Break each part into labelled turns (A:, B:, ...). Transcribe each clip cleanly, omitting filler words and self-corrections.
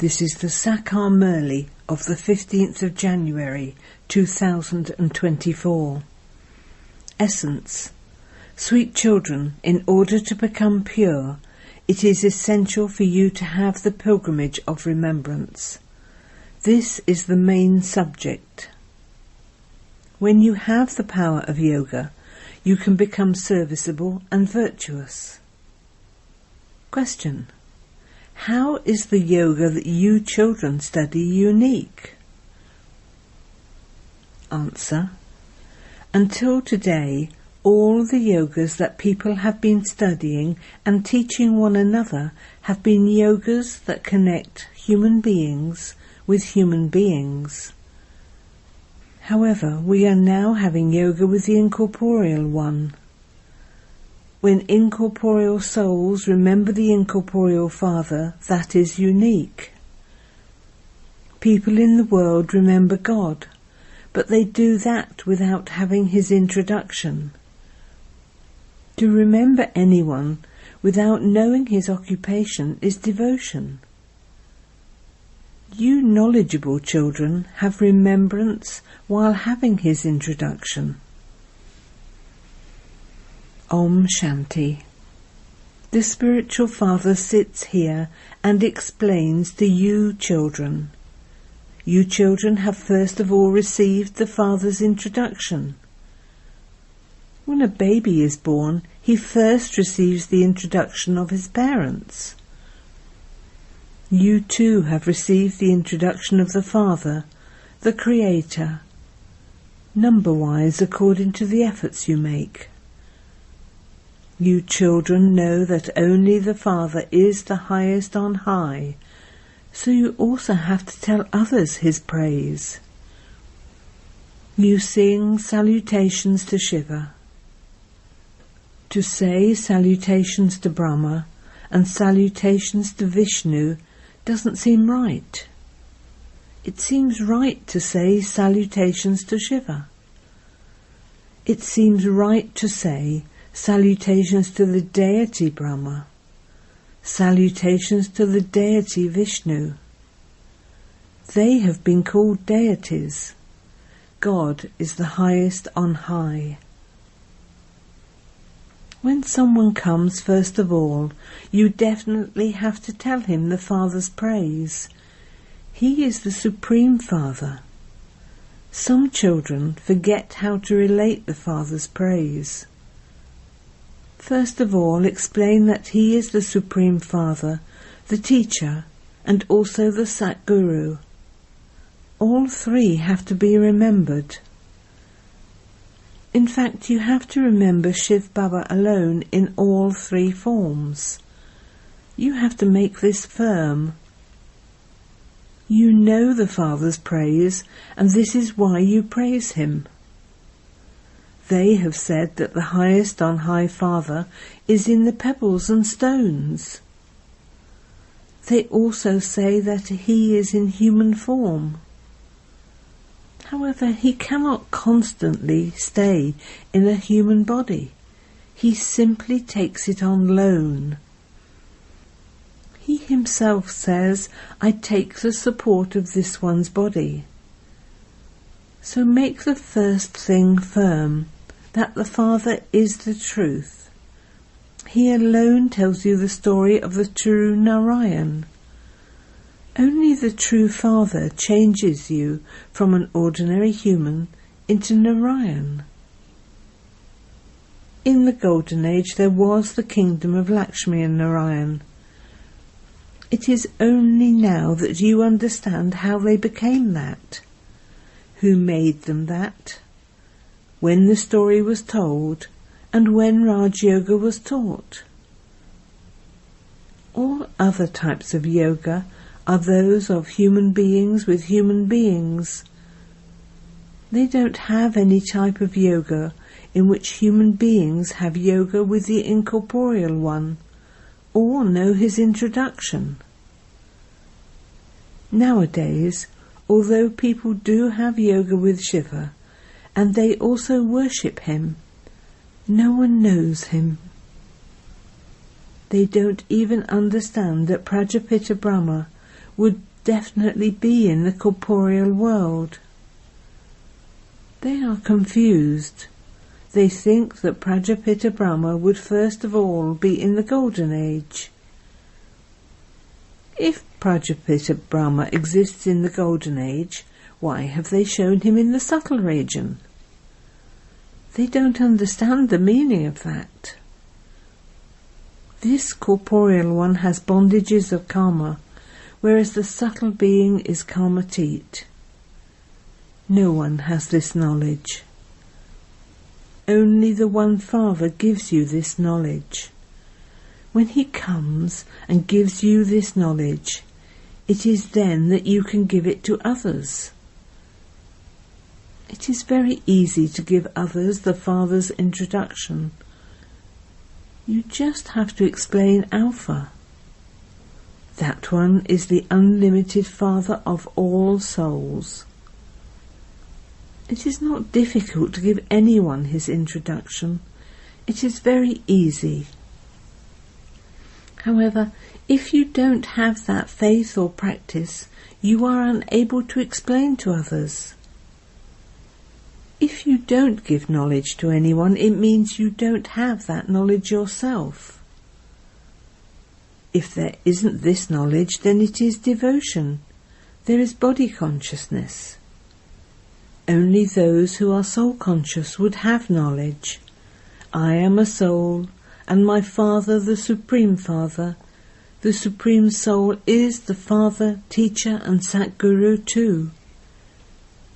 A: This is the Sakar Murli of the 15th of January 2024. Essence. Sweet children, in order to become pure, it is essential for you to have the pilgrimage of remembrance. This is the main subject. When you have the power of yoga, you can become serviceable and virtuous. Question. How is the yoga that you children study unique? Answer. Until today, all the yogas that people have been studying and teaching one another have been yogas that connect human beings with human beings. However, we are now having yoga with the incorporeal one. When incorporeal souls remember the incorporeal Father, that is unique. People in the world remember God, but they do that without having his introduction. To remember anyone without knowing his occupation is devotion. You knowledgeable children have remembrance while having his introduction. Om Shanti. The spiritual father sits here and explains to you children. You children have first of all received the father's introduction. When a baby is born, he first receives the introduction of his parents. You too have received the introduction of the Father, the Creator, number-wise according to the efforts you make. You children know that only the Father is the highest on high, so you also have to tell others his praise. You sing salutations to Shiva. To say salutations to Brahma and salutations to Vishnu doesn't seem right. It seems right to say salutations to Shiva. It seems right to say salutations to the deity Brahma, salutations to the deity Vishnu. They have been called deities. God is the highest on high. When someone comes first of all, you definitely have to tell him the Father's praise. He is the Supreme Father. Some children forget how to relate the Father's praise. First of all, explain that he is the Supreme Father, the teacher, and also the Satguru. All three have to be remembered. In fact, you have to remember Shiv Baba alone in all three forms. You have to make this firm. You know the Father's praise, and this is why you praise him. They have said that the highest on high Father is in the pebbles and stones. They also say that he is in human form. However, he cannot constantly stay in a human body. He simply takes it on loan. He himself says, I take the support of this one's body. So make the first thing firm, that the Father is the truth. He alone tells you the story of the true Narayan. Only the true Father changes you from an ordinary human into Narayan. In the Golden Age there was the kingdom of Lakshmi and Narayan. It is only now that you understand how they became that. Who made them that? When the story was told, and when Raj Yoga was taught. All other types of yoga are those of human beings with human beings. They don't have any type of yoga in which human beings have yoga with the incorporeal one, or know his introduction. Nowadays, although people do have yoga with Shiva, and they also worship him, no one knows him. They don't even understand that Prajapita Brahma would definitely be in the corporeal world. They are confused. They think that Prajapita Brahma would first of all be in the Golden Age. If Prajapita Brahma exists in the Golden Age, why have they shown him in the subtle region? They don't understand the meaning of that. This corporeal one has bondages of karma, whereas the subtle being is karmatit. No one has this knowledge. Only the One Father gives you this knowledge. When he comes and gives you this knowledge, it is then that you can give it to others. It is very easy to give others the Father's introduction. You just have to explain Alpha. That one is the unlimited Father of all souls. It is not difficult to give anyone his introduction. It is very easy. However, if you don't have that faith or practice, you are unable to explain to others. If you don't give knowledge to anyone, it means you don't have that knowledge yourself. If there isn't this knowledge, then it is devotion. There is body consciousness. Only those who are soul conscious would have knowledge. I am a soul, and my Father, the Supreme Father, the Supreme Soul, is the Father, Teacher and Satguru too.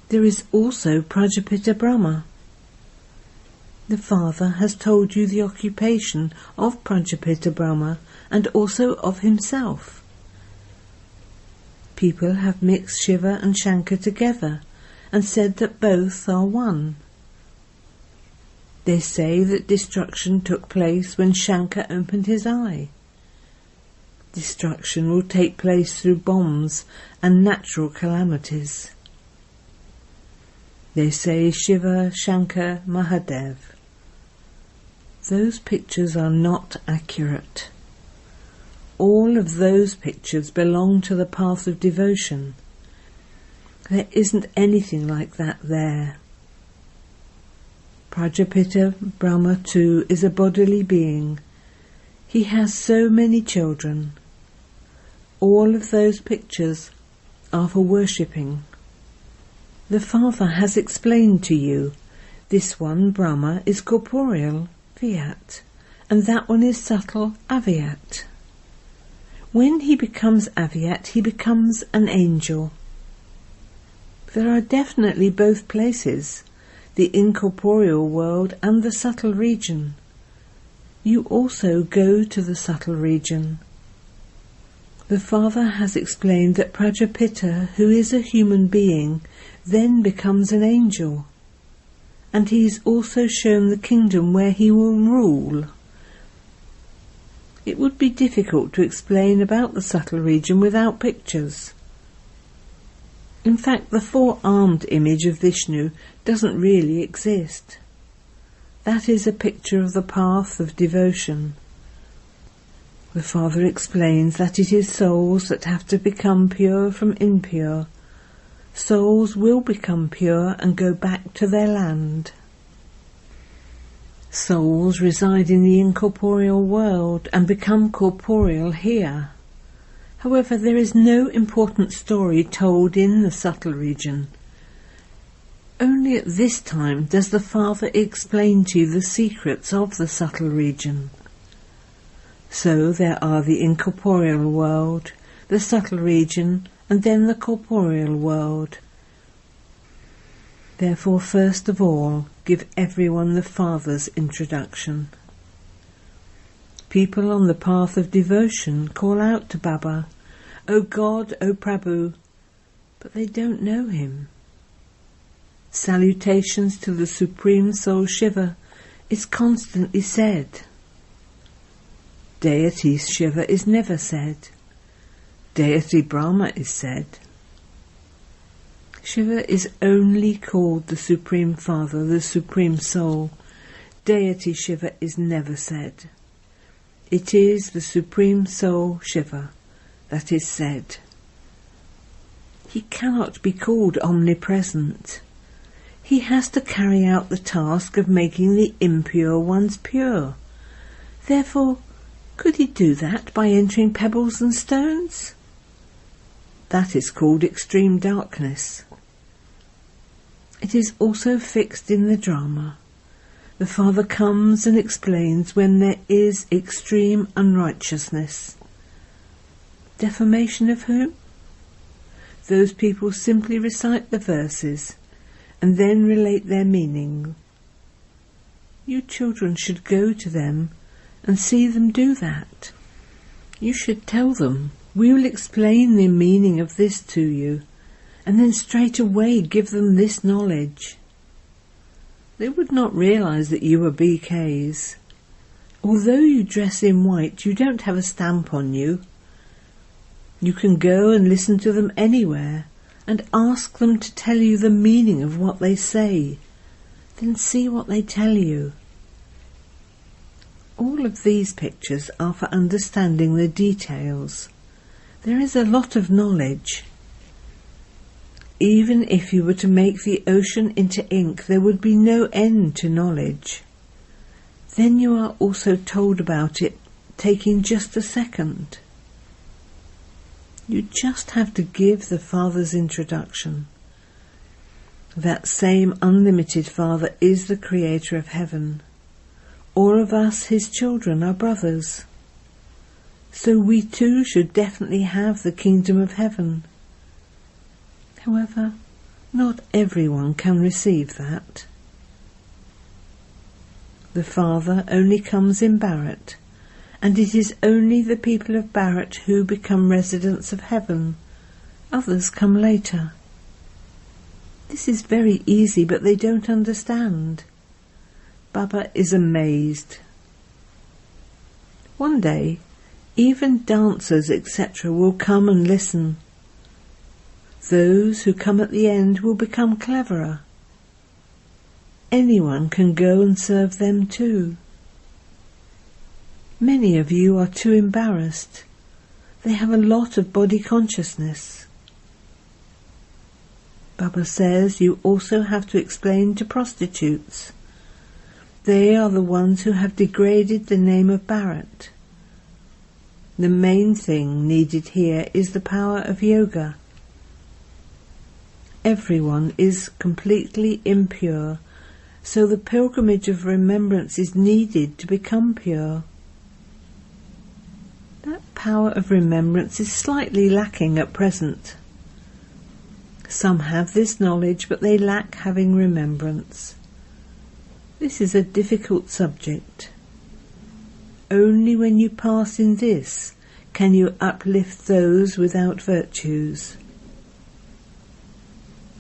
A: There is also Prajapita Brahma. The Father has told you the occupation of Prajapita Brahma and also of himself. People have mixed Shiva and Shankar together and said that both are one. They say that destruction took place when Shankar opened his eye. Destruction will take place through bombs and natural calamities. They say Shiva, Shankar, Mahadev. Those pictures are not accurate. All of those pictures belong to the path of devotion. There isn't anything like that there. Prajapita Brahma too is a bodily being. He has so many children. All of those pictures are for worshipping. The Father has explained to you, this one, Brahma, is corporeal, Vyat, and that one is subtle, Avyat. When he becomes Avyat, he becomes an angel. There are definitely both places, the incorporeal world and the subtle region. You also go to the subtle region. The Father has explained that Prajapita, who is a human being, then becomes an angel. And he is also shown the kingdom where he will rule. It would be difficult to explain about the subtle region without pictures. In fact, the four-armed image of Vishnu doesn't really exist. That is a picture of the path of devotion. The Father explains that it is souls that have to become pure from impure. Souls will become pure and go back to their land. Souls reside in the incorporeal world and become corporeal here. However, there is no important story told in the subtle region. Only at this time does the Father explain to you the secrets of the subtle region. So there are the incorporeal world, the subtle region, and then the corporeal world. Therefore, first of all, give everyone the Father's introduction. People on the path of devotion call out to Baba, "O God, O Prabhu," but they don't know him. Salutations to the Supreme Soul Shiva is constantly said. Deity Shiva is never said. Deity Brahma is said. Shiva is only called the Supreme Father, the Supreme Soul. Deity Shiva is never said. It is the Supreme Soul Shiva that is said. He cannot be called omnipresent. He has to carry out the task of making the impure ones pure. Therefore, could he do that by entering pebbles and stones? That is called extreme darkness. It is also fixed in the drama. The Father comes and explains when there is extreme unrighteousness. Defamation of whom? Those people simply recite the verses and then relate their meaning. You children should go to them and see them do that. You should tell them, "We will explain the meaning of this to you," and then straight away give them this knowledge. They would not realize that you are BKs. Although you dress in white, you don't have a stamp on you. You can go and listen to them anywhere and ask them to tell you the meaning of what they say. Then see what they tell you. All of these pictures are for understanding the details. There is a lot of knowledge. Even if you were to make the ocean into ink, there would be no end to knowledge. Then you are also told about it, taking just a second. You just have to give the Father's introduction. That same unlimited Father is the Creator of heaven. All of us, His children, are brothers. So we too should definitely have the kingdom of heaven. However, not everyone can receive that. The Father only comes in Bharat, and it is only the people of Bharat who become residents of heaven. Others come later. This is very easy, but they don't understand. Baba is amazed. One day, even dancers, etc., will come and listen. Those who come at the end will become cleverer. Anyone can go and serve them too. Many of you are too embarrassed. They have a lot of body consciousness. Baba says you also have to explain to prostitutes. They are the ones who have degraded the name of Bharat. The main thing needed here is the power of yoga. Everyone is completely impure, so the pilgrimage of remembrance is needed to become pure. That power of remembrance is slightly lacking at present. Some have this knowledge, but they lack having remembrance. This is a difficult subject. Only when you pass in this can you uplift those without virtues.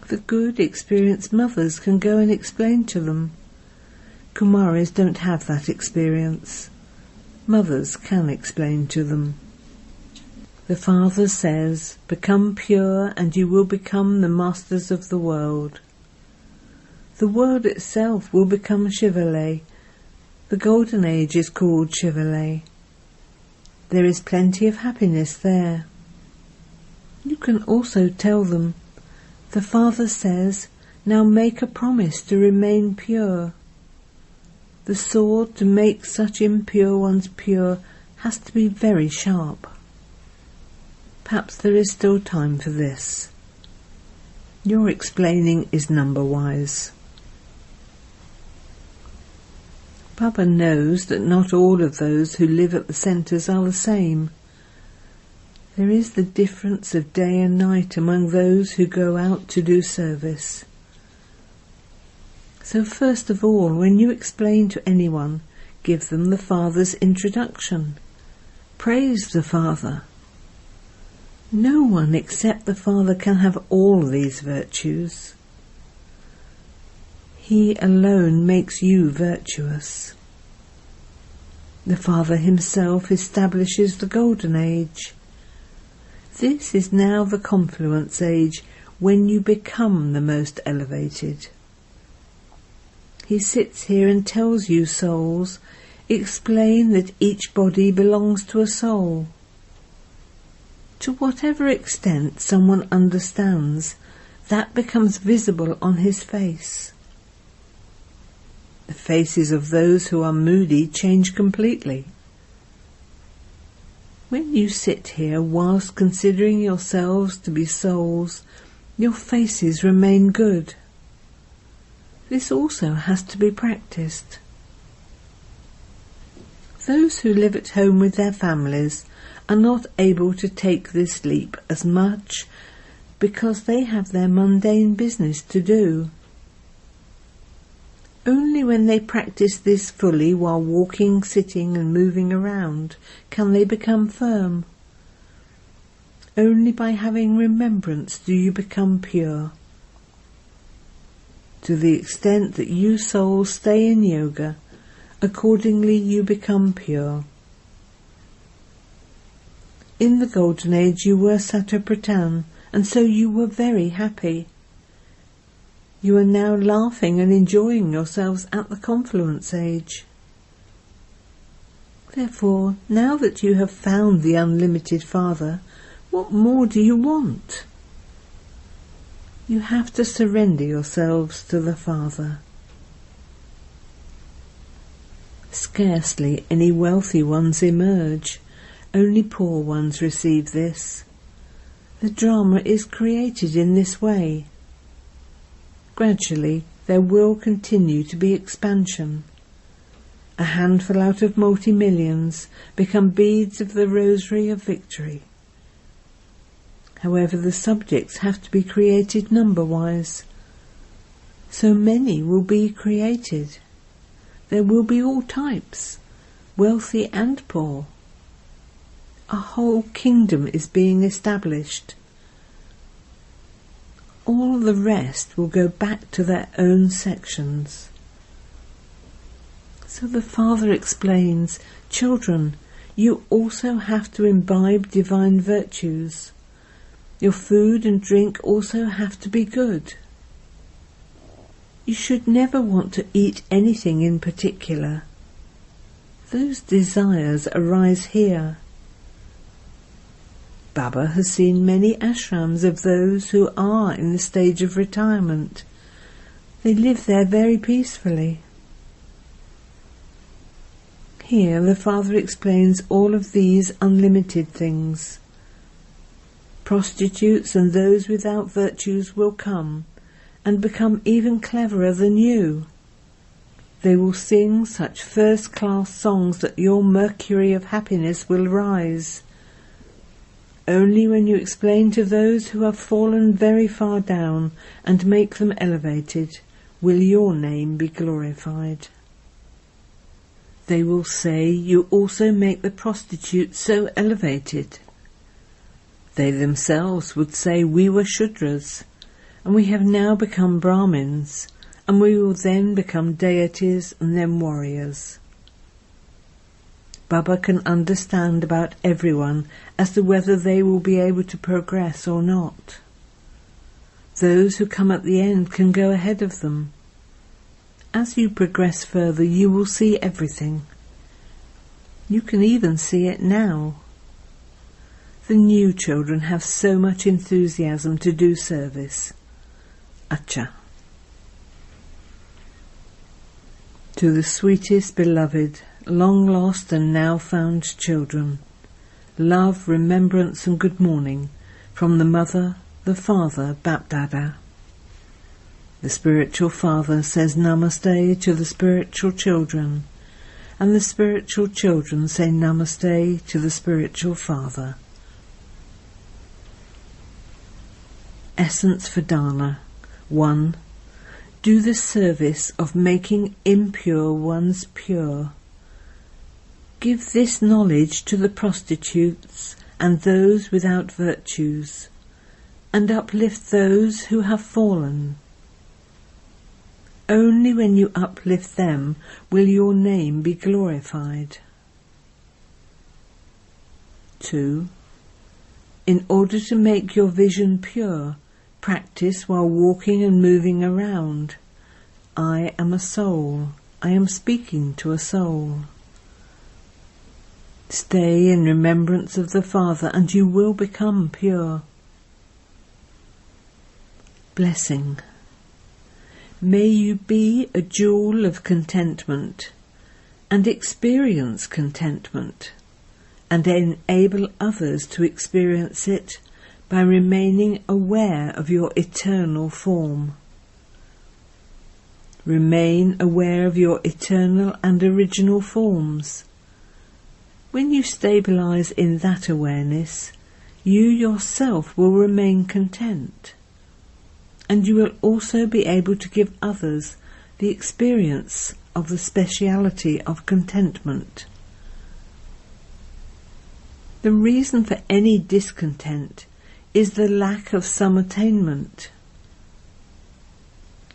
A: The good, experienced mothers can go and explain to them. Kumaris don't have that experience. Mothers can explain to them. The Father says, "Become pure and you will become the masters of the world." The world itself will become Shivalay. The Golden Age is called Shivalay. There is plenty of happiness there. You can also tell them, the Father says, "Now make a promise to remain pure." The sword to make such impure ones pure has to be very sharp. Perhaps there is still time for this. Your explaining is number-wise. Baba knows that not all of those who live at the centres are the same. There is the difference of day and night among those who go out to do service. So first of all, when you explain to anyone, give them the Father's introduction. Praise the Father. No one except the Father can have all these virtues. He alone makes you virtuous. The Father himself establishes the Golden Age. This is now the confluence age, when you become the most elevated. He sits here and tells you souls, explain that each body belongs to a soul. To whatever extent someone understands, that becomes visible on his face. The faces of those who are moody change completely. When you sit here whilst considering yourselves to be souls, your faces remain good. This also has to be practiced. Those who live at home with their families are not able to take this leap as much because they have their mundane business to do. Only when they practice this fully while walking, sitting and moving around can they become firm. Only by having remembrance do you become pure. To the extent that you souls stay in yoga, accordingly you become pure. In the Golden Age you were Satyapratan, and so you were very happy. You are now laughing and enjoying yourselves at the Confluence Age. Therefore, now that you have found the unlimited Father, what more do you want? You have to surrender yourselves to the Father. Scarcely any wealthy ones emerge, only poor ones receive this. The drama is created in this way. Gradually there will continue to be expansion. A handful out of multi-millions become beads of the rosary of victory. However, the subjects have to be created number-wise. So many will be created. There will be all types, wealthy and poor. A whole kingdom is being established. All the rest will go back to their own sections. So the Father explains, children, you also have to imbibe divine virtues. Your food and drink also have to be good. You should never want to eat anything in particular. Those desires arise here. Baba has seen many ashrams of those who are in the stage of retirement. They live there very peacefully. Here the Father explains all of these unlimited things. Prostitutes and those without virtues will come and become even cleverer than you. They will sing such first-class songs that your mercury of happiness will rise. Only when you explain to those who have fallen very far down and make them elevated, will your name be glorified. They will say, you also make the prostitutes so elevated. They themselves would say, we were Shudras, and we have now become Brahmins, and we will then become deities and then warriors. Baba can understand about everyone as to whether they will be able to progress or not. Those who come at the end can go ahead of them. As you progress further, you will see everything. You can even see it now. The new children have so much enthusiasm to do service. Acha. To the sweetest beloved, long lost and now found children, love, remembrance and good morning from the Mother, the Father, Bapdada. The spiritual Father says Namaste to the spiritual children, and the spiritual children say Namaste to the spiritual Father. Essence for Dana. 1. Do the service of making impure ones pure. Give this knowledge to the prostitutes and those without virtues, and uplift those who have fallen. Only when you uplift them will your name be glorified. 2. In order to make your vision pure, practice while walking and moving around. I am a soul. I am speaking to a soul. Stay in remembrance of the Father and you will become pure. Blessing. May you be a jewel of contentment and experience contentment and enable others to experience it by remaining aware of your eternal form. Remain aware of your eternal and original forms. When you stabilize in that awareness, you yourself will remain content, and you will also be able to give others the experience of the speciality of contentment. The reason for any discontent is the lack of some attainment.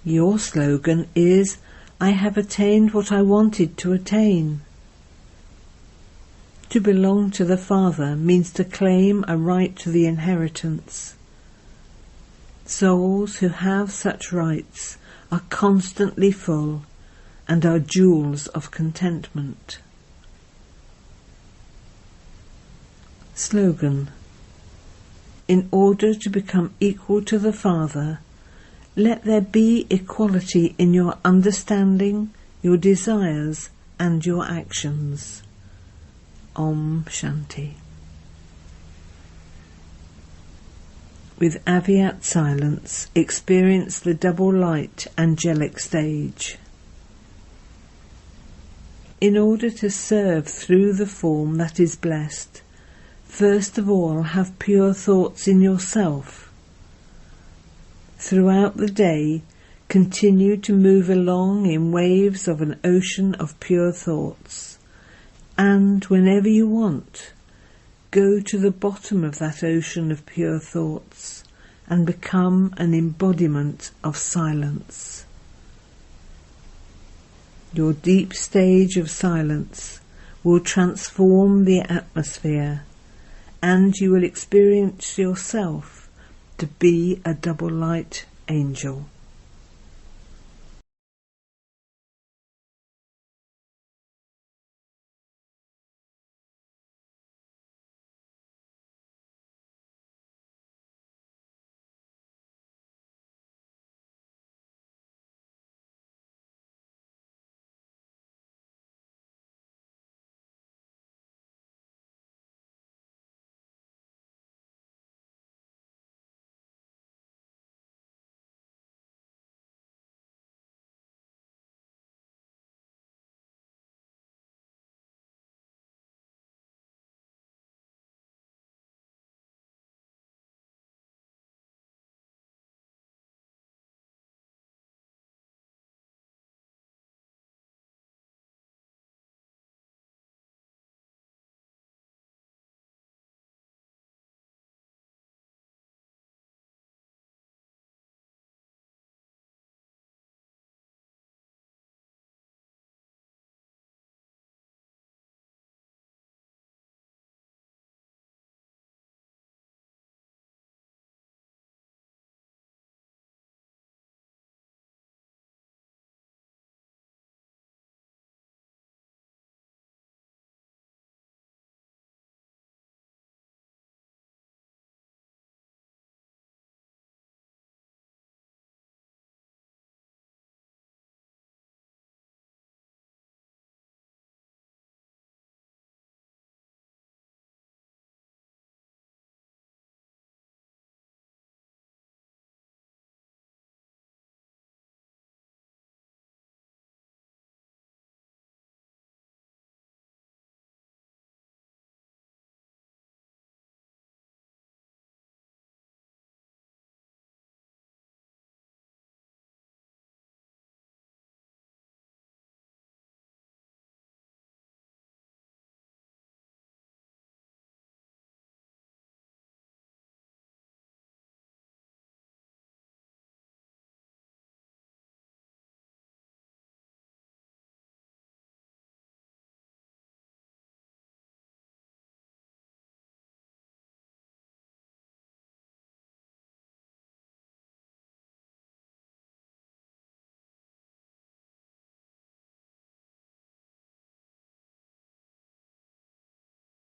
A: Your slogan is, "I have attained what I wanted to attain." To belong to the Father means to claim a right to the inheritance. Souls who have such rights are constantly full and are jewels of contentment. Slogan. In order to become equal to the Father, let there be equality in your understanding, your desires, and your actions. Om Shanti. With Avyat silence, experience the double light angelic stage. In order to serve through the form that is blessed, first of all have pure thoughts in yourself. Throughout the day, continue to move along in waves of an ocean of pure thoughts, and whenever you want, go to the bottom of that ocean of pure thoughts and become an embodiment of silence. Your deep stage of silence will transform the atmosphere, and you will experience yourself to be a double light angel.